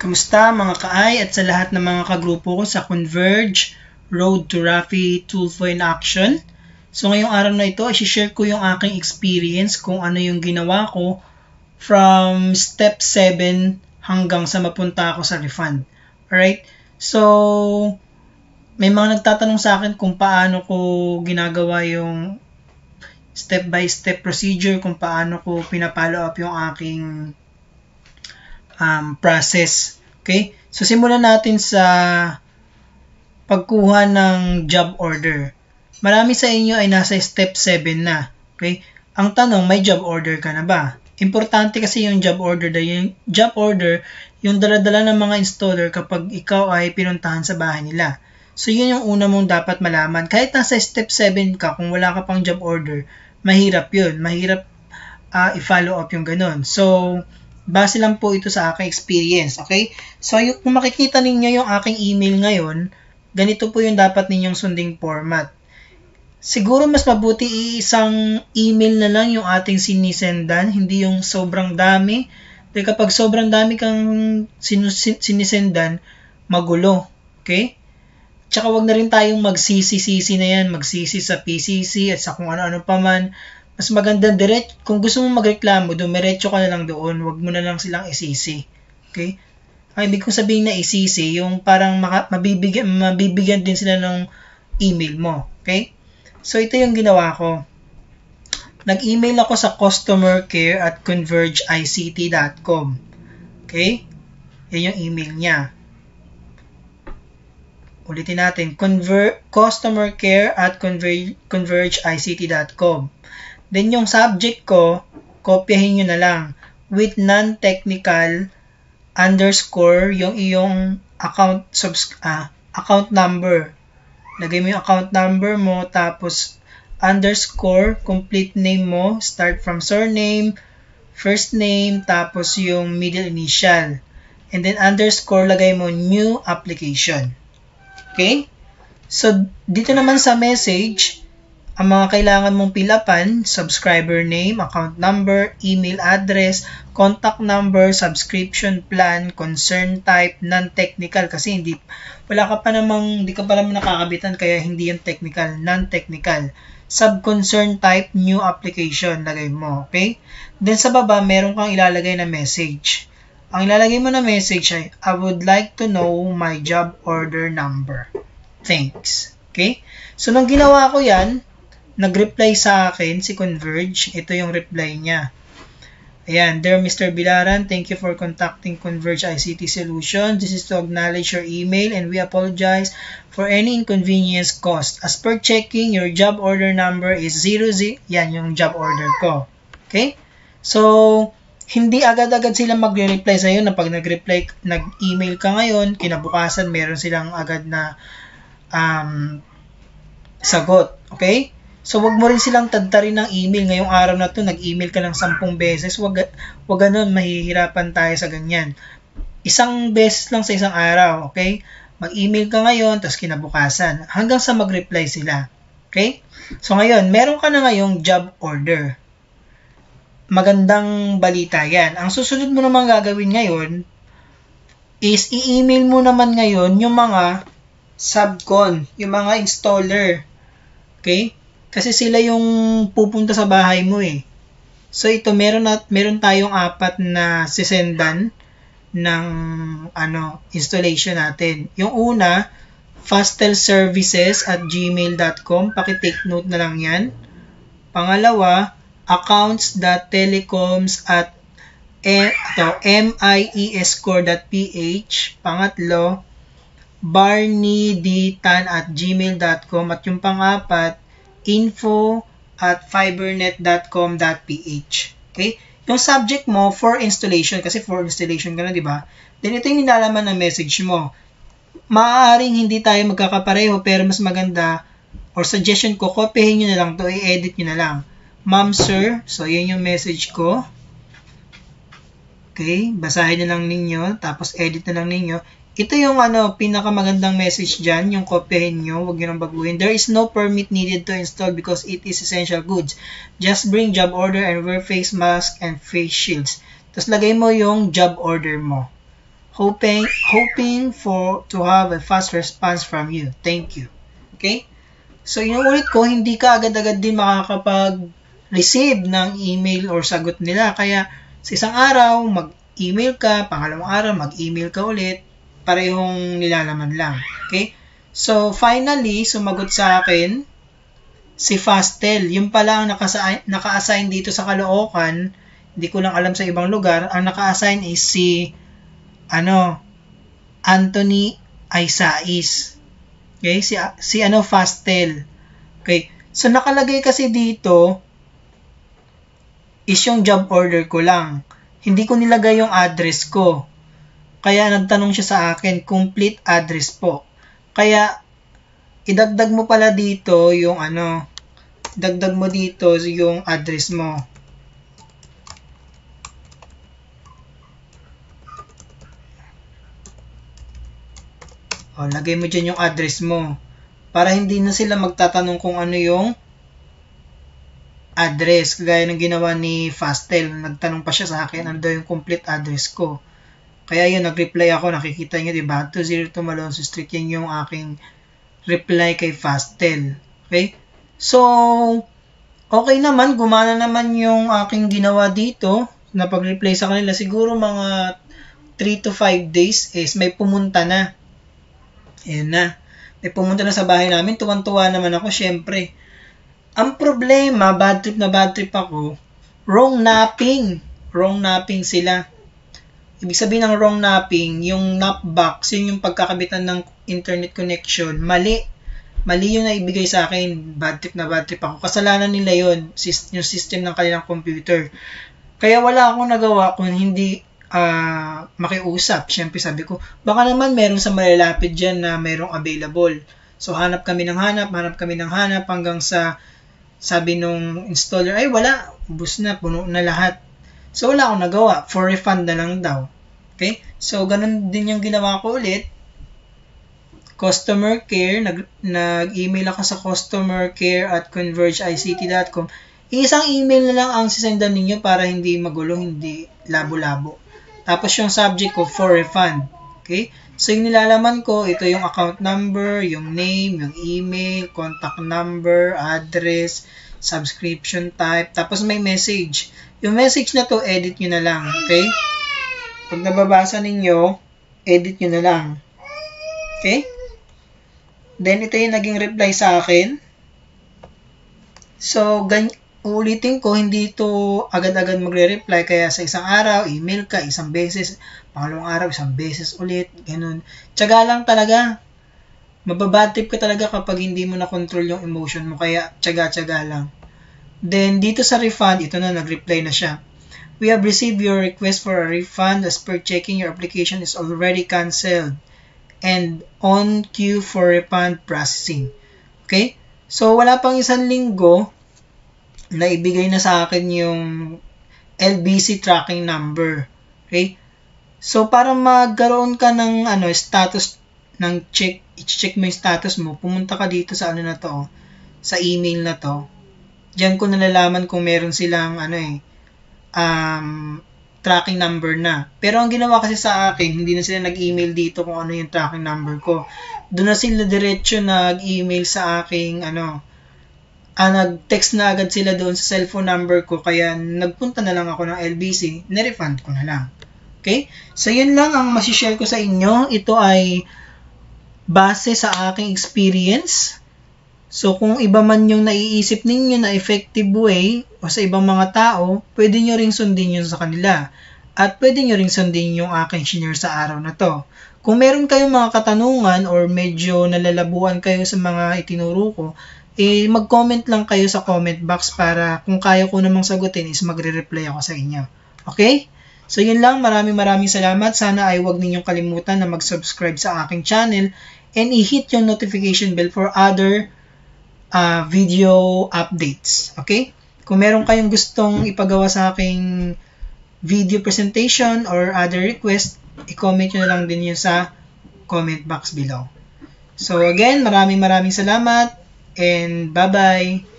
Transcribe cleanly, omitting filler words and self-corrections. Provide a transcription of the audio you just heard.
Kamusta mga ka-ay at sa lahat ng mga kagrupo ko sa Converge Road to Rappi Tulfo in Action. So ngayong araw na ito, i-share ko yung aking experience kung ano yung ginawa ko from step 7 hanggang sa mapunta ako sa refund. Alright? So, may mga nagtatanong sa akin kung paano ko ginagawa yung step-by-step procedure, kung paano ko pinapollow up yung aking process. Okay? So, simulan natin sa pagkuha ng job order. Marami sa inyo ay nasa step 7 na. Okay? Ang tanong, may job order ka na ba? Importante kasi yung job order. Yung job order, yung dala-dala ng mga installer kapag ikaw ay pinuntahan sa bahay nila. So, yun yung una mong dapat malaman. Kahit nasa step 7 ka, kung wala ka pang job order, mahirap yun. Mahirap i-follow up yung ganun. So, base lang po ito sa aking experience, okay? So, kung makikita ninyo yung aking email ngayon, ganito po yung dapat ninyong sunding format. Siguro mas mabuti isang email na lang yung ating sinisendan, hindi yung sobrang dami. Dahil kapag sobrang dami kang sinisendan, magulo, okay? Tsaka wag na rin tayong magsisi-sisi na yan, magsisi sa PCC at sa kung ano-ano pa man. Mas maganda kung gusto mong magreklamo, dumiretso ka na lang doon, wag mo na lang silang isisi. Okay? Ang ibig kong sabihin na isisi, yung parang mabibigyan din sila ng email mo. Okay? So, ito yung ginawa ko. Nag-email ako sa customercare@convergeict.com. Okay? Yan yung email niya. Ulitin natin, customercare@convergeict.com. Then, yung subject ko, kopyahin nyo na lang with non-technical underscore yung iyong account number. Lagay mo yung account number mo, tapos underscore, complete name mo, start from surname, first name, tapos yung middle initial. And then underscore, lagay mo new application. Okay? So, dito naman sa message, ang mga kailangan mong pilapan, subscriber name, account number, email address, contact number, subscription plan, concern type, non-technical kasi hindi ka pa namang nakakabitan kaya hindi yung technical, non-technical. Sub-concern type, new application, lagay mo, okay? Then sa baba, meron kang ilalagay na message. Ang ilalagay mo na message ay, I would like to know my job order number. Thanks. Okay? So, nung ginawa ko yan, nag-reply sa akin si Converge. Ito yung reply niya. Ayan, Dear Mr. Bilaran, thank you for contacting Converge ICT Solutions. This is to acknowledge your email and we apologize for any inconvenience caused. As per checking, your job order number is 00. Yan yung job order ko. Okay? So, hindi agad-agad sila magre-reply sa'yo na pag nag-email ka ngayon, kinabukasan meron silang agad na sagot. Okay? So, wag mo rin silang tadtarin ng email. Ngayong araw na to nag-email ka ng 10 beses. Wag ganun, mahihirapan tayo sa ganyan. Isang beses lang sa isang araw, okay? Mag-email ka ngayon, tapos kinabukasan, hanggang sa mag-reply sila. Okay? So, ngayon, meron ka na ngayong job order. Magandang balita yan. Ang susunod mo naman gagawin ngayon is i-email mo naman ngayon yung mga subcon, yung mga installer. Okay? Kasi sila yung pupunta sa bahay mo eh. So ito, meron tayong 4 na sisendan ng installation natin. Yung una, fastelservices@gmail.com. Paki-take note na lang yan. Pangalawa, accounts.telecoms@miescore.ph. Pangatlo, barneyditan@gmail.com. At yung pang-apat, info@fibernet.com.ph. Okay? Yung subject mo, for installation, kasi for installation ka na, di ba? Then, ito yung nilalaman ng message mo. Maaaring hindi tayo magkakapareho, pero mas maganda, or suggestion ko, kopyahin nyo na lang to, i-edit nyo na lang. Ma'am, sir, so yan yung message ko. Okay? Basahin na lang ninyo, tapos edit na lang ninyo. Ito yung pinakamagandang message dyan, yung kopyahin nyo, huwag nyo nang baguhin. There is no permit needed to install because it is essential goods. Just bring job order and wear face mask and face shields. Tapos lagay mo yung job order mo. hoping to have a fast response from you. Thank you. Okay? So, inuulit ko, hindi ka agad-agad din makakapag-receive ng email or sagot nila. Kaya, sa isang araw, mag-email ka, pangalawang araw, mag-email ka ulit, parehong nilalaman lang. Okay? So, finally, sumagot sa akin si Fastel. Yung pala ang naka-assign dito sa Caloocan, hindi ko lang alam sa ibang lugar, ang naka-assign is si Anthony Aisais. Okay? Si Fastel. Okay? So, nakalagay kasi dito is yung job order ko lang. Hindi ko nilagay yung address ko. Kaya nagtanong siya sa akin, complete address po. Kaya, idagdag mo pala dito yung dagdag mo dito yung address mo. O, lagay mo dyan yung address mo. Para hindi na sila magtatanong kung ano yung address. Kagaya ng ginawa ni Fastel. Nagtanong pa siya sa akin, ano daw yung complete address ko. Kaya yun, nag-reply ako. Nakikita nyo, diba? 202 Malonzo Street. Yan yung aking reply kay Fastel. Okay? So, okay naman. Gumana naman yung aking ginawa dito. Na pag-reply sa kanila. Siguro mga 3 to 5 days is may pumunta na. Ayan na. May pumunta na sa bahay namin. Tuwan-tuwa naman ako, syempre. Ang problema, bad trip ako, wrong napping. Wrong napping sila. Ibig sabihin ng wrong napping, yung nap box, yun yung pagkakabitan ng internet connection, mali. Mali yung naibigay sa akin. Bad trip ako. Kasalanan nila yun, yung system ng kanilang computer. Kaya wala akong nagawa kung hindi makiusap. Siyempre sabi ko, baka naman meron sa malalapit dyan na merong available. So hanap kami ng hanap hanggang sa sabi nung installer, ay wala, ubos na, puno na lahat. So, wala akong nagawa. For refund na lang daw. Okay? So, ganun din yung ginawa ko ulit. Customer care. Nag-email ako sa customercare@convergeict.com. Isang email na lang ang sisendan ninyo para hindi magulo, hindi labo-labo. Tapos, yung subject ko, for refund. Okay? So, yung nilalaman ko, ito yung account number, yung name, yung email, contact number, address, subscription type, tapos may message. Yung message na to, edit nyo na lang, okay? Pag nababasa ninyo, edit nyo na lang. Okay? Then, ito yung naging reply sa akin. So, uulitin ko, hindi ito agad-agad magre-reply, kaya sa isang araw, email ka, isang beses, pangalawang araw, isang beses ulit, ganun. Tiyaga lang talaga. Mababad trip ka talaga kapag hindi mo na-control yung emotion mo, kaya tiyaga-tiyaga lang. Then, dito sa refund, ito na, nag-reply na siya. We have received your request for a refund. As per checking, your application is already cancelled and on queue for refund processing. Okay? So, wala pang isang linggo na ibigay na sa akin yung LBC tracking number. Okay? So, para magkaroon ka ng status ng i-check mo yung status mo, pumunta ka dito sa na to, sa email na to. Diyan ko nalalaman kung meron silang tracking number na. Pero ang ginawa kasi sa akin, hindi na sila nag-email dito kung ano yung tracking number ko. Doon na sila diretso nag-email sa aking nag-text na agad sila doon sa cellphone number ko, kaya nagpunta na lang ako ng LBC, na-refund ko na lang. Okay? So, yun lang ang masishare ko sa inyo. Ito ay base sa aking experience. So, kung iba man yung naiisip ninyo na effective way o sa ibang mga tao, pwede nyo ring sundin yun sa kanila. At pwede nyo ring sundin yung aking share sa araw na to. Kung meron kayong mga katanungan or medyo nalalabuan kayo sa mga itinuro ko, mag-comment lang kayo sa comment box para kung kaya ko namang sagutin is magre-reply ako sa inyo. Okay? So, yun lang. Maraming salamat. Sana ay huwag ninyong kalimutan na mag-subscribe sa aking channel and i-hit yung notification bell for other video updates. Okay? Kung meron kayong gustong ipagawa sa aking video presentation or other request, i-comment nyo na lang din yun sa comment box below. So again, maraming salamat and bye-bye!